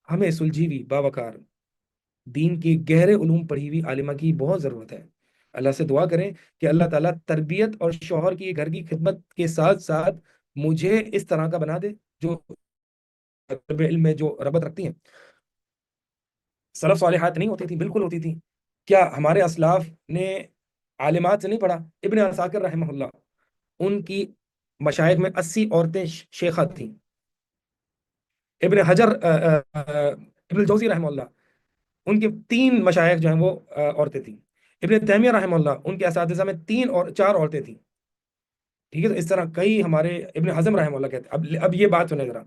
ہمیں سلجھی ہوئی باوقار دین کی گہرے علوم پڑھی ہوئی عالمہ کی بہت ضرورت ہے۔ اللہ سے دعا کریں کہ اللہ تعالیٰ تربیت اور شوہر کی گھر کی خدمت کے ساتھ ساتھ مجھے اس طرح کا بنا دے جو طلب علم میں جو رغبت رکھتی ہیں۔ سلف صالحات نہیں ہوتی تھیں، بالکل ہوتی تھیں۔ کیا ہمارے اسلاف نے عالمات سے نہیں پڑھا؟ ابن عساکر رحمہ اللہ، ان کی مشائخ میں 80 عورتیں شیخہ تھیں۔ ابن حجر ابن الجوزی رحمہ اللہ، ان کے 3 مشائخ جو ہیں وہ عورتیں تھیں۔ ابن تیمیہ رحمہ اللہ، ان کے اساتذہ میں 3 اور 4 عورتیں تھیں۔ ٹھیک ہے، تو اس طرح کئی ہمارے ابن حزم رحمہ اللہ کہتے ہیں۔ اب یہ بات سنیں ذرا،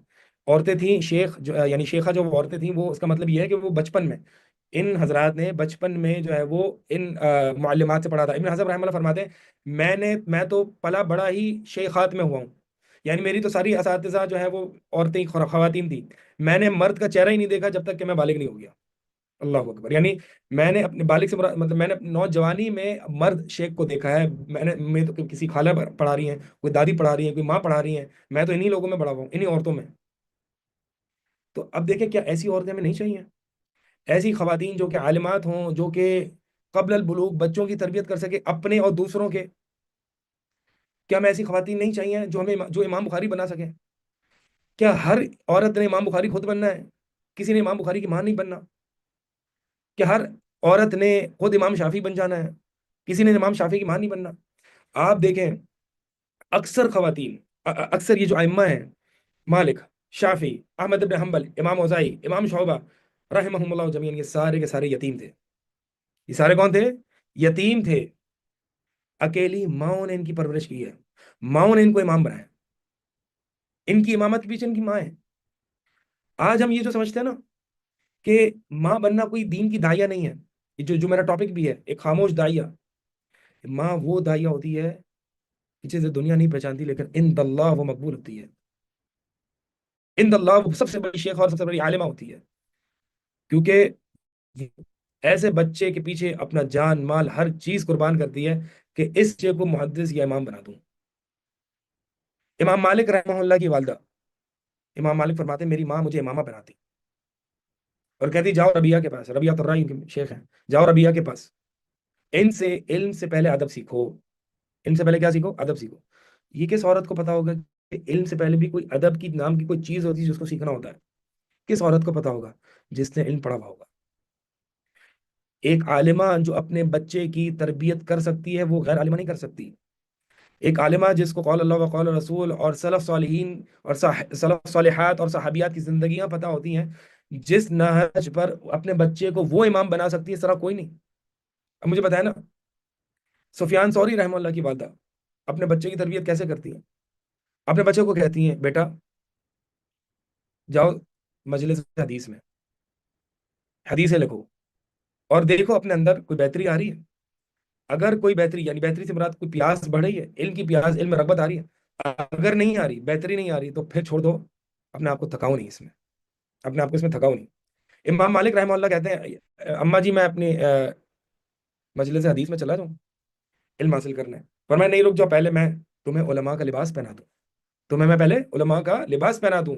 عورتیں تھیں شیخ جو یعنی شیخہ جو وہ عورتیں تھیں، وہ اس کا مطلب یہ ہے کہ وہ بچپن میں ان حضرات نے بچپن میں جو ہے وہ ان معلمات سے پڑھا تھا۔ ابن حزم رحمہ اللہ فرماتے ہیں میں تو پلا بڑا ہی شیخات میں ہوا ہوں، یعنی میری تو ساری اساتذہ جو ہے وہ عورتیں خواتین تھیں، میں نے مرد کا چہرہ ہی نہیں دیکھا جب تک کہ میں بالغ نہیں ہو گیا۔ اللہ اکبر، یعنی میں نے اپنے بالغ سے مطلب میں نے نوجوانی میں مرد شیخ کو دیکھا ہے۔ میں تو کسی خالہ پڑھا رہی ہیں، کوئی دادی پڑھا رہی ہیں، کوئی ماں پڑھا رہی ہیں، میں تو انہی لوگوں میں بڑا ہوا ہوں، انہی عورتوں میں۔ تو اب دیکھیں کیا ایسی عورتیں ہمیں نہیں چاہیے؟ ایسی خواتین جو کہ عالمات ہوں، جو کہ قبل البلوغ بچوں کی تربیت کر سکے اپنے اور دوسروں کے۔ کیا ہمیں ایسی خواتین نہیں چاہیے جو ہمیں جو امام بخاری بنا سکیں؟ کیا ہر عورت نے امام بخاری خود بننا ہے؟ کسی نے امام بخاری کی ماں نہیں بننا؟ کہ ہر عورت نے خود امام شافی بن جانا ہے؟ کسی نے امام شافی کی ماں نہیں بننا؟ آپ دیکھیں اکثر خواتین اکثر یہ جو ائمہ ہیں، مالک، شافی، احمد بن حنبل، امام اوزائی، امام شعبہ رحمہم اللہ جمیعا، یہ سارے کے سارے یتیم تھے۔ یہ سارے کون تھے؟ یتیم تھے۔ اکیلی ماؤں نے ان کی پرورش کی ہے، ماؤں نے ان کو امام بنایا، ان کی امامت کے پیچھے ان کی ماں ہے۔ آج ہم یہ جو سمجھتے ہیں نا کہ ماں بننا کوئی دین کی داعیہ نہیں ہے، یہ جو میرا ٹاپک بھی ہے، ایک خاموش داعیہ۔ ماں وہ داعیہ ہوتی ہے کہ جسے دنیا نہیں پہچانتی لیکن عند اللہ وہ مقبول ہوتی ہے۔ عند اللہ وہ سب سے بڑی شیخ اور سب سے بڑی عالمہ ہوتی ہے، کیونکہ ایسے بچے کے پیچھے اپنا جان مال ہر چیز قربان کرتی ہے کہ اس بچے کو محدث یا امام بنا دوں۔ امام مالک رحمہ اللہ کی والدہ، امام مالک فرماتے ہیں میری ماں مجھے امامہ بناتی اور کہتی جاؤ ربیہ کے پاس، ربیہ الرأی کے شیخ ہیں، جاؤ ربیہ کے پاس، ان سے علم سے پہلے ادب سیکھو۔ علم سے پہلے کیا سیکھو؟ ادب سیکھو۔ یہ کس عورت کو پتا ہوگا کہ علم سے پہلے بھی کوئی ادب کی نام کی کوئی چیز ہوتی ہے جس کو سیکھنا ہوتا ہے؟ کس عورت کو پتا ہوگا؟ جس نے علم پڑھا ہوا ہوگا۔ ایک عالمہ جو اپنے بچے کی تربیت کر سکتی ہے وہ غیر عالمہ نہیں کر سکتی۔ ایک عالمہ جس کو قول اللہ و قول رسول اور سلف صالحین اور سلف صالحات اور صحابیات کی زندگیاں پتہ ہوتی ہیں، جس نہج پر اپنے بچے کو وہ امام بنا سکتی ہے، اس طرح کوئی نہیں۔ اب مجھے بتائیں نا، سفیان ثوری رحمہ اللہ کی والدہ اپنے بچے کی تربیت کیسے کرتی ہیں؟ اپنے بچے کو کہتی ہیں بیٹا جاؤ مجلس حدیث میں حدیثیں لکھو اور دیکھو اپنے اندر کوئی بہتری آ رہی ہے۔ اگر کوئی بہتری، یعنی بہتری سے مراد کوئی پیاس بڑھ رہی ہے، علم کی پیاس، علم میں رغبت آ رہی ہے، اگر نہیں آ رہی، بہتری نہیں آ رہی، تو پھر چھوڑ دو، اپنے آپ کو تھکاؤ نہیں اس میں، اپنے آپ کو اس میں تھکاؤ نہیں۔ امام مالک رحمہ اللہ کہتے ہیں اماں جی میں اپنی مجلس حدیث میں چلا جاؤں علم حاصل کرنا ہے، پر میں نہیں، رک جاؤ، پہلے میں تمہیں علماء کا لباس پہنا دوں، تمہیں میں پہلے علماء کا لباس پہنا دوں۔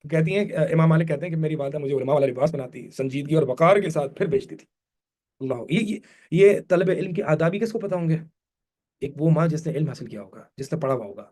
کہتی ہیں امام مالک کہتے ہیں کہ میری والدہ مجھے علماء والا لباس بناتی، سنجیدگی اور وقار کے ساتھ پھر بیچتی تھی۔ اللہ، یہ طلب علم کے آدابی کس کو پتہ ہوں گے؟ ایک وہ ماں جس نے علم حاصل کیا ہوگا، جس نے پڑھا ہوا ہوگا۔